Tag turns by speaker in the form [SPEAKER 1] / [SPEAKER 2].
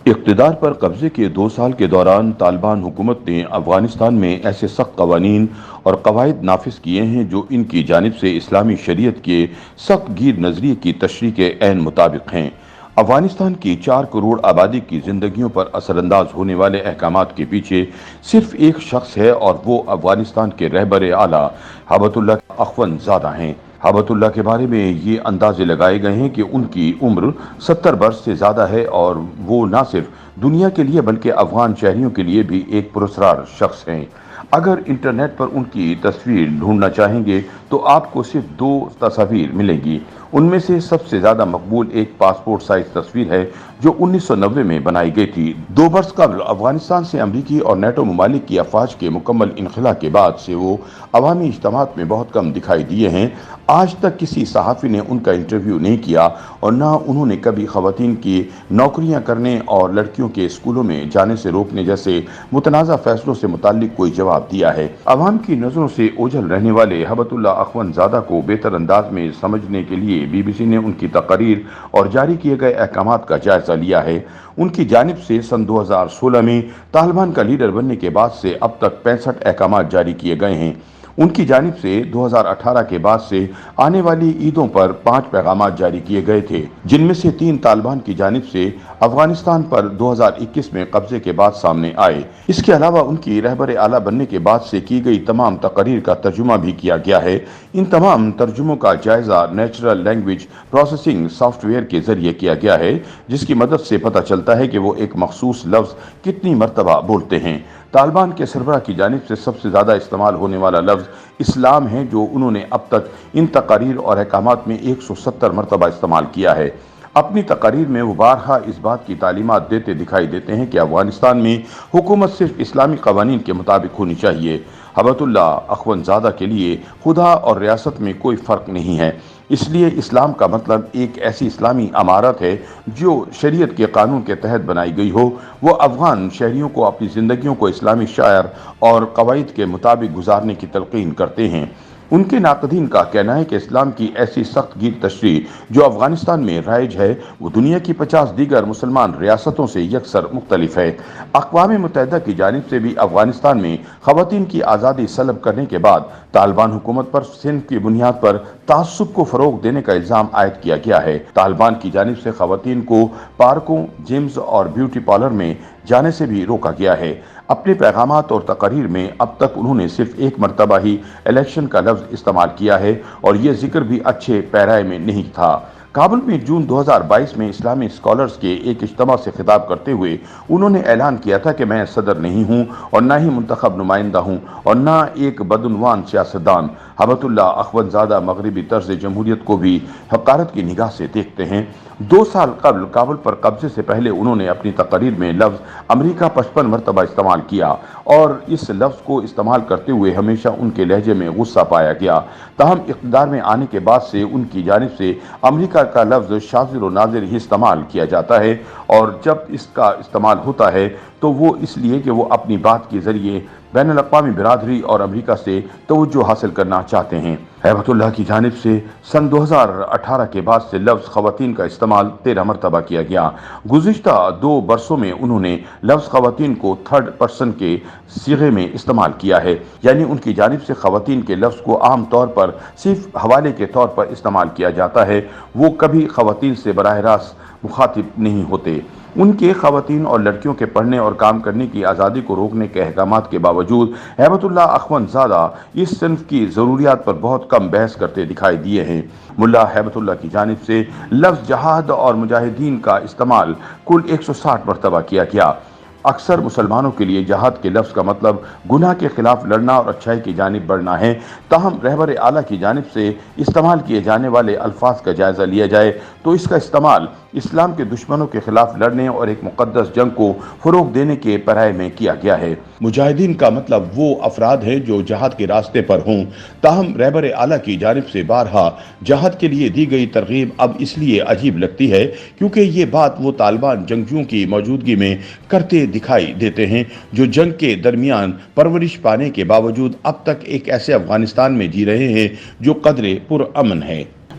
[SPEAKER 1] اقتدار پر قبضے کے 2 سال کے دوران طالبان حکومت نے افغانستان میں ایسے سخت قوانین اور قواعد نافذ کیے ہیں جو ان کی جانب سے اسلامی شریعت کے سخت گیر نظریے کی تشریح کے عین مطابق ہیں۔ افغانستان کی 4 کروڑ آبادی کی زندگیوں پر اثر انداز ہونے والے احکامات کے پیچھے صرف ایک شخص ہے اور وہ افغانستان کے رہبر اعلیٰ ہیبت اللہ اخوند زادہ ہیں۔ ہیبت اللہ کے بارے میں یہ اندازے لگائے گئے ہیں کہ ان کی عمر 70 برس سے زیادہ ہے اور وہ نہ صرف دنیا کے لیے بلکہ افغان شہریوں کے لیے بھی ایک پراسرار شخص ہیں۔ اگر انٹرنیٹ پر ان کی تصویر ڈھونڈنا چاہیں گے تو آپ کو صرف 2 تصاویر ملیں گی۔ ان میں سے سب سے زیادہ مقبول ایک پاسپورٹ سائز تصویر ہے جو 1990 میں بنائی گئی تھی۔ 2 برس قبل افغانستان سے امریکی اور نیٹو ممالک کی افواج کے مکمل انخلا کے بعد سے وہ عوامی اجتماعات میں بہت کم دکھائی دیے ہیں۔ آج تک کسی صحافی نے ان کا انٹرویو نہیں کیا اور نہ انہوں نے کبھی خواتین کی نوکریاں کرنے اور لڑکیوں کے اسکولوں میں جانے سے روکنے جیسے متنازع فیصلوں سے متعلق کوئی جواب دیا ہے۔ عوام کی نظروں سے اوجھل رہنے والے ہیبت اللہ اخوند زادہ کو بہتر انداز میں سمجھنے کے لیے بی بی سی نے ان کی تقاریر اور جاری کیے گئے احکامات کا جائزہ لیا ہے۔ ان کی جانب سے سن 2016 میں طالبان کا لیڈر بننے کے بعد سے اب تک 65 احکامات جاری کیے گئے ہیں۔ ان کی جانب سے 2018 کے بعد سے آنے والی عیدوں پر 5 پیغامات جاری کیے گئے تھے، جن میں سے 3 طالبان کی جانب سے افغانستان پر 2021 میں قبضے کے بعد سامنے آئے۔ اس کے علاوہ ان کی رہبر اعلیٰ بننے کے بعد سے کی گئی تمام تقاریر کا ترجمہ بھی کیا گیا ہے۔ ان تمام ترجموں کا جائزہ natural language processing soft where کے ذریعے کیا گیا ہے، جس کی مدد سے پتہ چلتا ہے کہ وہ ایک مخصوص لفظ کتنی مرتبہ بولتے ہیں۔ طالبان کے سربراہ کی جانب سے سب سے زیادہ استعمال ہونے والا لفظ اسلام ہے، جو انہوں نے اب تک ان تقاریر اور احکامات میں 170 مرتبہ استعمال کیا ہے۔ اپنی تقاریر میں وہ بارہا اس بات کی تعلیمات دیتے دکھائی دیتے ہیں کہ افغانستان میں حکومت صرف اسلامی قوانین کے مطابق ہونی چاہیے۔ ہیبت اللہ اخوند زادہ کے لیے خدا اور ریاست میں کوئی فرق نہیں ہے، اس لیے اسلام کا مطلب ایک ایسی اسلامی امارت ہے جو شریعت کے قانون کے تحت بنائی گئی ہو۔ وہ افغان شہریوں کو اپنی زندگیوں کو اسلامی شعائر اور قواعد کے مطابق گزارنے کی تلقین کرتے ہیں۔ ان کے ناقدین کا کہنا ہے کہ اسلام کی ایسی سخت گیر تشریح جو افغانستان میں رائج ہے وہ دنیا کی 50 دیگر مسلمان ریاستوں سے یکسر مختلف ہے۔ اقوام متحدہ کی جانب سے بھی افغانستان میں خواتین کی آزادی سلب کرنے کے بعد طالبان حکومت پر صنف کی بنیاد پر تعصب کو فروغ دینے کا الزام عائد کیا گیا ہے۔ طالبان کی جانب سے خواتین کو پارکوں، جمز اور بیوٹی پارلر میں جانے سے بھی روکا گیا ہے۔ اپنے پیغامات اور تقاریر میں اب تک انہوں نے صرف 1 مرتبہ ہی الیکشن کا لفظ استعمال کیا ہے اور یہ ذکر بھی اچھے پیرائے میں نہیں تھا۔ کابل میں جون 2022 میں اسلامی اسکالرز کے ایک اجتماع سے خطاب کرتے ہوئے انہوں نے اعلان کیا تھا کہ میں صدر نہیں ہوں اور نہ ہی منتخب نمائندہ ہوں اور نہ ایک بدعنوان سیاستدان۔ ہیبت اللہ اخوند زادہ مغربی طرز جمہوریت کو بھی حقارت کی نگاہ سے دیکھتے ہیں۔ 2 سال قبل کابل پر قبضے سے پہلے انہوں نے اپنی تقاریر میں لفظ امریکہ 55 مرتبہ استعمال کیا اور اس لفظ کو استعمال کرتے ہوئے ہمیشہ ان کے لہجے میں غصہ پایا گیا۔ تاہم اقتدار میں آنے کے بعد سے ان کی جانب سے امریکہ کا لفظ شاذر و نادر ہی استعمال کیا جاتا ہے اور جب اس کا استعمال ہوتا ہے تو وہ اس لیے کہ وہ اپنی بات کے ذریعے بین الاقوامی برادری اور امریکہ سے توجہ حاصل کرنا چاہتے ہیں۔ ہیبت اللہ کی جانب سے سن 2018 کے بعد سے لفظ خواتین کا استعمال 13 مرتبہ کیا گیا۔ گزشتہ 2 برسوں میں انہوں نے لفظ خواتین کو 3rd پرسن کے صیغے میں استعمال کیا ہے، یعنی ان کی جانب سے خواتین کے لفظ کو عام طور پر صرف حوالے کے طور پر استعمال کیا جاتا ہے، وہ کبھی خواتین سے براہ راست مخاطب نہیں ہوتے۔ ان کے خواتین اور لڑکیوں کے پڑھنے اور کام کرنے کی آزادی کو روکنے کے احکامات کے باوجود ہیبت اللہ اخوند زادہ اس صنف کی ضروریات پر بہت کم بحث کرتے دکھائی دیے ہیں۔ ملا ہیبت اللہ کی جانب سے لفظ جہاد اور مجاہدین کا استعمال کل 160 مرتبہ کیا گیا۔ اکثر مسلمانوں کے لیے جہاد کے لفظ کا مطلب گناہ کے خلاف لڑنا اور اچھائی کی جانب بڑھنا ہے۔ تاہم رہبر اعلیٰ کی جانب سے استعمال کیے جانے والے الفاظ کا جائزہ لیا جائے تو اس کا استعمال اسلام کے دشمنوں کے خلاف لڑنے اور ایک مقدس جنگ کو فروغ دینے کے پیرائے میں کیا گیا ہے۔ مجاہدین کا مطلب وہ افراد ہیں جو جہاد کے راستے پر ہوں۔ تاہم رہبر اعلیٰ کی جانب سے بارہا جہاد کے لیے دی گئی ترغیب اب اس لیے عجیب لگتی ہے کیونکہ یہ بات وہ طالبان جنگجوؤں کی موجودگی میں کرتے دکھائی دیتے ہیں جو جنگ کے درمیان پرورش پانے کے باوجود اب تک ایک ایسے افغانستان میں جی رہے ہیں جو قدرے پرامن ہے۔